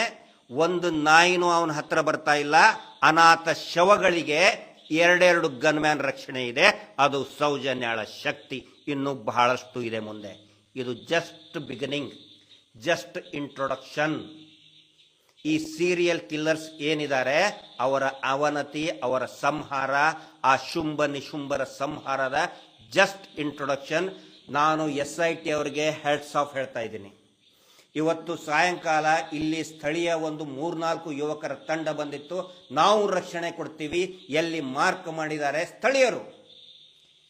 Speaker 1: ಒಂದು ನಾಯಿನೂ ಅವನ ಹತ್ರ ಬರ್ತಾ ಇಲ್ಲ. ಅನಾಥ ಶವಗಳಿಗೆ 2 ಗನ್ಮ್ಯಾನ್ ರಕ್ಷಣೆ ಇದೆ. ಅದು ಸೌಜನ್ಯಾಳ ಶಕ್ತಿ. ಇನ್ನೂ ಬಹಳಷ್ಟು ಇದೆ ಮುಂದೆ. ಇದು ಜಸ್ಟ್ ಬಿಗಿನಿಂಗ್, ಜಸ್ಟ್ ಇಂಟ್ರೊಡಕ್ಷನ್. ಈ ಸೀರಿಯಲ್ ಕಿಲ್ಲರ್ಸ್ ಏನಿದ್ದಾರೆ, ಅವರ ಅವನತಿ, ಅವರ ಸಂಹಾರ, ಆ ಶುಂಭ ನಿಶುಂಭರ ಸಂಹಾರದ ಜಸ್ಟ್ ಇಂಟ್ರೊಡಕ್ಷನ್. ನಾನು SIT ಅವರಿಗೆ ಹೆಡ್ಸ್ ಆಫ್ ಹೇಳ್ತಾ ಇದ್ದೀನಿ. ಇವತ್ತು ಸಾಯಂಕಾಲ ಇಲ್ಲಿ ಸ್ಥಳೀಯ ಒಂದು 3-4 ಯುವಕರ ತಂಡ ಬಂದಿತ್ತು. ನಾವು ರಕ್ಷಣೆ ಕೊಡ್ತೀವಿ, ಎಲ್ಲಿ ಮಾರ್ಕ್ ಮಾಡಿದ್ದಾರೆ ಸ್ಥಳೀಯರು.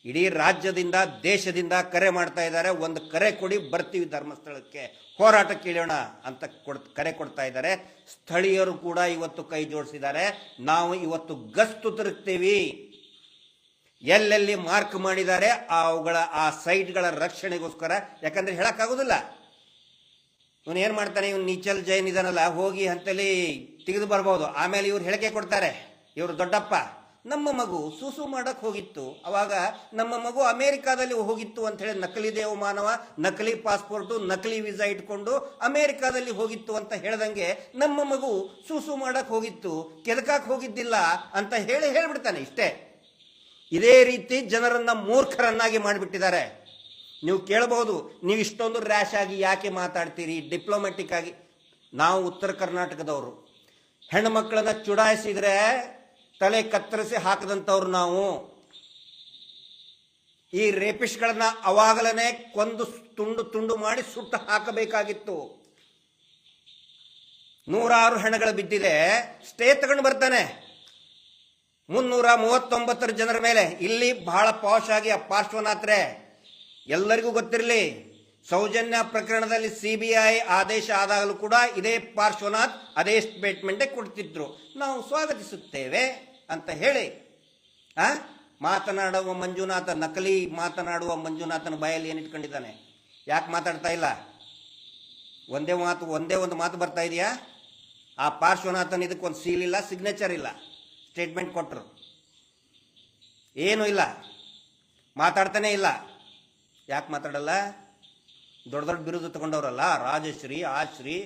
Speaker 1: ಇಡೀ ರಾಜ್ಯದಿಂದ ದೇಶದಿಂದ ಕರೆ ಮಾಡ್ತಾ ಇದ್ದಾರೆ. ಒಂದು ಕರೆ ಕೊಡಿ, ಬರ್ತೀವಿ ಧರ್ಮಸ್ಥಳಕ್ಕೆ, ಹೋರಾಟಕ್ಕೆ ಇಳಿಯೋಣ ಅಂತ ಕರೆ ಕೊಡ್ತಾ ಇದ್ದಾರೆ. ಸ್ಥಳೀಯರು ಕೂಡ ಇವತ್ತು ಕೈ ಜೋಡಿಸಿದ್ದಾರೆ. ನಾವು ಇವತ್ತು ಗಸ್ತು ತಿರುಗ್ತೀವಿ, ಎಲ್ಲೆಲ್ಲಿ ಮಾರ್ಕ್ ಮಾಡಿದ್ದಾರೆ ಆ ಸೈಟ್ಗಳ ರಕ್ಷಣೆಗೋಸ್ಕರ. ಯಾಕಂದ್ರೆ ಹೇಳಕ್ಕಾಗೋದಿಲ್ಲ, ಇವನು ಏನ್ ಮಾಡ್ತಾನೆ, ಇವನು ನೀಚಲ್ ಜೈನ್ ಇದನ್ನಲ್ಲ, ಹೋಗಿ ಅಂತಲ್ಲಿ ತೆಗೆದು ಬರ್ಬೋದು. ಆಮೇಲೆ ಇವ್ರು ಹೇಳಿಕೆ ಕೊಡ್ತಾರೆ, ಇವರು ದೊಡ್ಡಪ್ಪ, ನಮ್ಮ ಮಗು ಸೂಸು ಮಾಡಕ್ ಹೋಗಿತ್ತು, ಅವಾಗ ನಮ್ಮ ಮಗು ಅಮೆರಿಕಾದಲ್ಲಿ ಹೋಗಿತ್ತು ಅಂತ ಹೇಳಿ ನಕಲಿ ದೇವಮಾನವ, ನಕಲಿ ಪಾಸ್ಪೋರ್ಟು, ನಕಲಿ ವೀಸಾ ಇಟ್ಕೊಂಡು ಅಮೆರಿಕಾದಲ್ಲಿ ಹೋಗಿತ್ತು ಅಂತ ಹೇಳ್ದಂಗೆ ನಮ್ಮ ಮಗು ಸೂಸು ಮಾಡಕ್ ಹೋಗಿತ್ತು, ಕೆದಕಾಕ್ ಹೋಗಿದ್ದಿಲ್ಲ ಅಂತ ಹೇಳ್ಬಿಡ್ತಾನೆ. ಇಷ್ಟೇ. ಇದೇ ರೀತಿ ಜನರನ್ನ ಮೂರ್ಖರನ್ನಾಗಿ ಮಾಡಿಬಿಟ್ಟಿದ್ದಾರೆ. ನೀವು ಕೇಳಬಹುದು, ನೀವು ಇಷ್ಟೊಂದು ರ್ಯಾಶ್ ಆಗಿ ಯಾಕೆ ಮಾತಾಡ್ತೀರಿ, ಡಿಪ್ಲೊಮ್ಯಾಟಿಕ್ ಆಗಿ. ನಾವು ಉತ್ತರ ಕರ್ನಾಟಕದವರು, ಹೆಣ್ಣು ಮಕ್ಕಳನ್ನ ಚುಡಾಯಿಸಿದ್ರೆ ತಲೆ ಕತ್ತರಿಸಿ ಹಾಕದಂತವ್ರು ನಾವು. ಈ ರೇಪಿಸ್ಟ್ಗಳನ್ನ ಅವಾಗಲೇ ಕೊಂದು ತುಂಡು ತುಂಡು ಮಾಡಿ ಸುಟ್ಟು ಹಾಕಬೇಕಾಗಿತ್ತು. 100 ಹೆಣಗಳು ಬಿದ್ದಿದೆ, ಸ್ಟೇ ತಗೊಂಡು ಬರ್ತಾನೆ 339 ಜನರ ಮೇಲೆ. ಇಲ್ಲಿ ಬಹಳ ಪಾಶ್ ಆಗಿ ಆ ಪಾರ್ಶ್ವನಾಥ್ರೆ, ಎಲ್ಲರಿಗೂ ಗೊತ್ತಿರಲಿ, ಸೌಜನ್ಯ ಪ್ರಕರಣದಲ್ಲಿ ಸಿಬಿಐ ಆದೇಶ ಆದಾಗಲೂ ಕೂಡ ಇದೇ ಪಾರ್ಶ್ವನಾಥ್ ಅದೇ ಸ್ಟೇಟ್ಮೆಂಟ್ ಕೊಡ್ತಿದ್ರು, ನಾವು ಸ್ವಾಗತಿಸುತ್ತೇವೆ ಅಂತ ಹೇಳಿ. ಮಾತನಾಡುವ ಮಂಜುನಾಥ, ನಕಲಿ ಮಾತನಾಡುವ ಮಂಜುನಾಥನ ಬಾಯಲ್ಲಿ ಏನಿಟ್ಕೊಂಡಿದ್ದಾನೆ? ಯಾಕೆ ಮಾತಾಡ್ತಾ ಇಲ್ಲ? ಒಂದೇ ಒಂದು ಮಾತು ಬರ್ತಾ ಇದೆಯಾ? ಆ ಪಾರ್ಶ್ವನಾಥನ್ ಇದಕ್ಕೊಂದು ಸೀಲ್ ಇಲ್ಲ, ಸಿಗ್ನೇಚರ್ ಇಲ್ಲ, ಸ್ಟೇಟ್ಮೆಂಟ್ ಕೊಟ್ಟರು, ಏನೂ ಇಲ್ಲ, ಮಾತಾಡ್ತಾನೆ ಇಲ್ಲ. ಯಾಕೆ ಮಾತಾಡಲ್ಲ? ದೊಡ್ಡ ದೊಡ್ಡ ಬಿರುದು ತಗೊಂಡವ್ರಲ್ಲ, ರಾಜಶ್ರೀ, ಆಶ್ರೀ,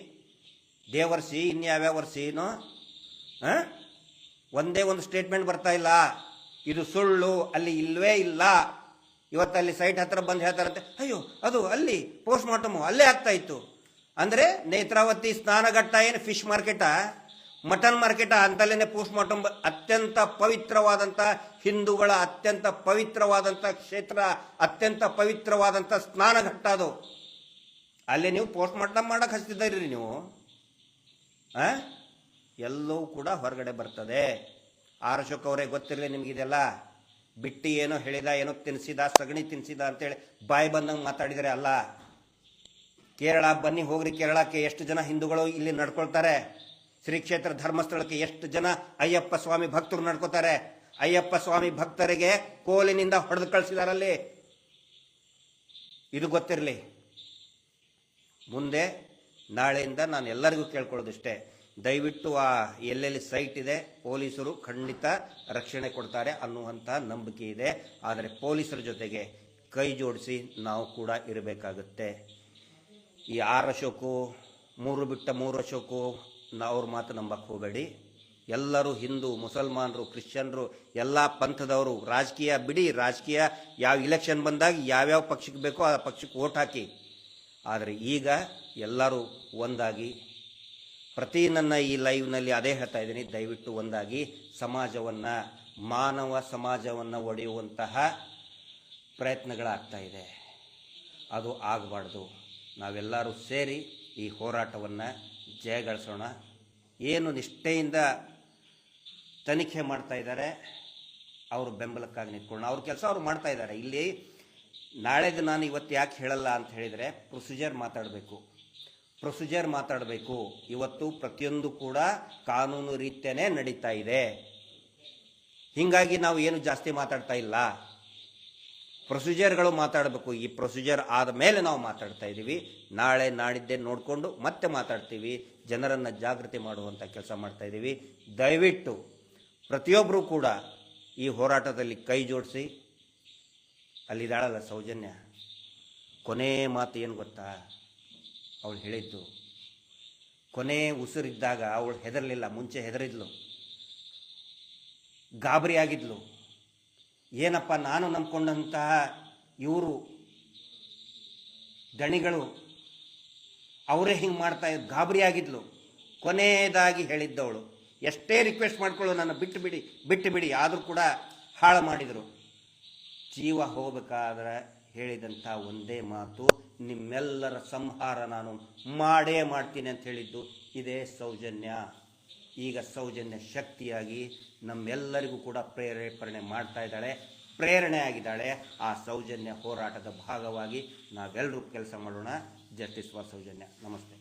Speaker 1: ದೇವರ್ಷಿ, ಇನ್ಯಾವ್ಯಾವ ವರ್ಷಿನೋ. ಒಂದೇ ಒಂದು ಸ್ಟೇಟ್ಮೆಂಟ್ ಬರ್ತಾ ಇಲ್ಲ. ಇದು ಸುಳ್ಳು, ಅಲ್ಲಿ ಇಲ್ವೇ ಇಲ್ಲ. ಇವತ್ತಲ್ಲಿ ಸೈಟ್ ಹತ್ರ ಬಂದು ಹೇಳ್ತಾರಂತೆ, ಅಯ್ಯೋ ಅದು ಅಲ್ಲಿ ಪೋಸ್ಟ್ ಮಾರ್ಟಮ್ ಅಲ್ಲೇ ಆಗ್ತಾ ಇತ್ತು. ಅಂದ್ರೆ ನೇತ್ರಾವತಿ ಸ್ನಾನಘಟ್ಟ ಏನು ಫಿಶ್ ಮಾರ್ಕೆಟಾ, ಮಟನ್ ಮಾರ್ಕೆಟ ಅಂತಲ್ಲೇನೆ ಪೋಸ್ಟ್ ಮಾರ್ಟಮ್. ಅತ್ಯಂತ ಪವಿತ್ರವಾದಂಥ ಹಿಂದೂಗಳ ಅತ್ಯಂತ ಪವಿತ್ರವಾದಂಥ ಕ್ಷೇತ್ರ, ಅತ್ಯಂತ ಪವಿತ್ರವಾದಂಥ ಸ್ನಾನಘಟ್ಟ ಅದು. ಅಲ್ಲಿ ನೀವು ಪೋಸ್ಟ್ ಮಾರ್ಟಮ್ ಮಾಡಕ್ ಹಚ್ತಿದ್ದೀರಿ ನೀವು. ಎಲ್ಲವೂ ಕೂಡ ಹೊರಗಡೆ ಬರ್ತದೆ. ಆರ್ ಅಶೋಕ್ ಅವರೇ, ಗೊತ್ತಿರಲಿ ನಿಮ್ಗಿದೆಲ್ಲ. ಬಿಟ್ಟಿ ಏನೋ ಹೇಳಿದ, ಏನೋ ತಿನ್ಸಿದ, ಸಗಣಿ ತಿನ್ಸಿದ ಅಂತೇಳಿ ಬಾಯಿ ಬಂದಂಗೆ ಮಾತಾಡಿದರೆ ಅಲ್ಲ. ಕೇರಳ ಬನ್ನಿ, ಹೋಗ್ರಿ ಕೇರಳಕ್ಕೆ. ಎಷ್ಟು ಜನ ಹಿಂದೂಗಳು ಇಲ್ಲಿ ನಡ್ಕೊಳ್ತಾರೆ. ಶ್ರೀ ಕ್ಷೇತ್ರ ಧರ್ಮಸ್ಥಳಕ್ಕೆ ಎಷ್ಟು ಜನ ಅಯ್ಯಪ್ಪ ಸ್ವಾಮಿ ಭಕ್ತರು ನಡ್ಕೋತಾರೆ. ಅಯ್ಯಪ್ಪ ಸ್ವಾಮಿ ಭಕ್ತರಿಗೆ ಕೋಲಿನಿಂದ ಹೊಡೆದು ಕಳಿಸಿದಾರಲ್ಲಿ. ಇದು ಗೊತ್ತಿರಲಿ. ಮುಂದೆ ನಾಳೆಯಿಂದ ನಾನು ಎಲ್ಲರಿಗೂ ಕೇಳ್ಕೊಳ್ಳೋದಿಷ್ಟೇ, ದಯವಿಟ್ಟು ಆ ಎಲ್ಲೆಲ್ಲಿ ಸೈಟ್ ಇದೆ ಪೊಲೀಸರು ಖಂಡಿತ ರಕ್ಷಣೆ ಕೊಡ್ತಾರೆ ಅನ್ನುವಂಥ ನಂಬಿಕೆ ಇದೆ. ಆದರೆ ಪೊಲೀಸರ ಜೊತೆಗೆ ಕೈ ಜೋಡಿಸಿ ನಾವು ಕೂಡ ಇರಬೇಕಾಗುತ್ತೆ. ಈ ಆರ್ ಅಶೋಕು, 3 ಬಿಟ್ಟ 3 ಅಶೋಕು, ಅವ್ರ ಮಾತು ನಂಬಕ್ಕೆ ಹೋಗಬೇಡಿ. ಎಲ್ಲರೂ ಹಿಂದೂ, ಮುಸಲ್ಮಾನರು, ಕ್ರಿಶ್ಚಿಯನ್ರು, ಎಲ್ಲ ಪಂಥದವರು. ರಾಜಕೀಯ ಬಿಡಿ, ರಾಜಕೀಯ ಯಾವ ಇಲೆಕ್ಷನ್ ಬಂದಾಗ ಯಾವ್ಯಾವ ಪಕ್ಷಕ್ಕೆ ಬೇಕೋ ಆ ಪಕ್ಷಕ್ಕೆ ವೋಟ್ ಹಾಕಿ. ಆದರೆ ಈಗ ಎಲ್ಲರೂ ಒಂದಾಗಿ, ಪ್ರತಿ ನನ್ನ ಈ ಲೈವ್ನಲ್ಲಿ ಅದೇ ಹೇಳ್ತಾ ಇದ್ದೀನಿ, ದಯವಿಟ್ಟು ಒಂದಾಗಿ ಸಮಾಜವನ್ನು, ಮಾನವ ಸಮಾಜವನ್ನು ಒಡೆಯುವಂತಹ ಪ್ರಯತ್ನಗಳಾಗ್ತಾ ಇದೆ. ಅದು ಆಗಬಾರ್ದು. ನಾವೆಲ್ಲರೂ ಸೇರಿ ಈ ಹೋರಾಟವನ್ನು ಜಯಗಳಿಸೋಣ. ಏನು ನಿಷ್ಠೆಯಿಂದ ತನಿಖೆ ಮಾಡ್ತಾ ಇದ್ದಾರೆ, ಅವರು ಬೆಂಬಲಕ್ಕಾಗಿ ನಿಂತ್ಕೊಳ್ಳೋಣ. ಅವ್ರ ಕೆಲಸ ಅವ್ರು ಮಾಡ್ತಾ ಇದ್ದಾರೆ. ಇಲ್ಲಿ ನಾಳೆದು ನಾನು ಇವತ್ತು ಯಾಕೆ ಹೇಳಲ್ಲ ಅಂತ ಹೇಳಿದರೆ, ಪ್ರೊಸೀಜರ್ ಮಾತಾಡಬೇಕು. ಇವತ್ತು ಪ್ರತಿಯೊಂದು ಕೂಡ ಕಾನೂನು ರೀತಿಯೇ ನಡೀತಾ ಇದೆ. ಹೀಗಾಗಿ ನಾವು ಏನು ಜಾಸ್ತಿ ಮಾತಾಡ್ತಾ ಇಲ್ಲ. ಪ್ರೊಸೀಜರ್ಗಳು ಮಾತಾಡಬೇಕು. ಈ ಪ್ರೊಸೀಜರ್ ಆದ ಮೇಲೆ ನಾವು ಮಾತಾಡ್ತಾ ಇದ್ದೀವಿ. ನಾಳೆ ನಾಡಿದ್ದೇ ನೋಡಿಕೊಂಡು ಮತ್ತೆ ಮಾತಾಡ್ತೀವಿ. ಜನರನ್ನು ಜಾಗೃತಿ ಮಾಡುವಂಥ ಕೆಲಸ ಮಾಡ್ತಾ ಇದ್ದೀವಿ. ದಯವಿಟ್ಟು ಪ್ರತಿಯೊಬ್ಬರೂ ಕೂಡ ಈ ಹೋರಾಟದಲ್ಲಿ ಕೈ ಜೋಡಿಸಿ. ಅಲ್ಲಿದ್ದಾಳಲ್ಲ ಸೌಜನ್ಯ, ಕೊನೆ ಮಾತು ಏನು ಗೊತ್ತಾ? ಅವಳು ಹೇಳಿದ್ದು, ಕೊನೆ ಉಸಿರಿದ್ದಾಗ ಅವಳು ಹೆದರಲಿಲ್ಲ. ಮುಂಚೆ ಹೆದರಿದ್ಲು, ಗಾಬರಿ ಆಗಿದ್ಲು. ಏನಪ್ಪ, ನಾನು ನಂಬ್ಕೊಂಡಂತಹ ಇವರು ದಣಿಗಳು ಅವರೇ ಹಿಂಗೆ ಮಾಡ್ತಾ ಇದ್ದು, ಗಾಬರಿ ಆಗಿದ್ಲು. ಕೊನೆಯದಾಗಿ ಹೇಳಿದ್ದವಳು, ಎಷ್ಟೇ ರಿಕ್ವೆಸ್ಟ್ ಮಾಡ್ಕೊಳ್ಳೋ, ನನ್ನ ಬಿಟ್ಟು ಬಿಡಿ ಆದರೂ ಕೂಡ ಹಾಳು ಮಾಡಿದರು. ಜೀವ ಹೋಗಬೇಕಾದ್ರೆ ಹೇಳಿದಂಥ ಒಂದೇ ಮಾತು, ನಿಮ್ಮೆಲ್ಲರ ಸಂಹಾರ ನಾನು ಮಾಡೇ ಮಾಡ್ತೀನಿ ಅಂತ ಹೇಳಿದ್ದು ಇದೇ ಸೌಜನ್ಯ. ಈಗ ಸೌಜನ್ಯ ಶಕ್ತಿಯಾಗಿ ನಮ್ಮೆಲ್ಲರಿಗೂ ಕೂಡ ಪ್ರೇರೇಪಣೆ ಮಾಡ್ತಾ ಇದ್ದಾಳೆ. ಪ್ರೇರಣೆ ಆಗಿದ್ದಾಳೆ. ಆ ಸೌಜನ್ಯ ಹೋರಾಟದ ಭಾಗವಾಗಿ ನಾವೆಲ್ಲರೂ ಕೆಲಸ ಮಾಡೋಣ. Justice for Soujanya. ನಮಸ್ತೆ.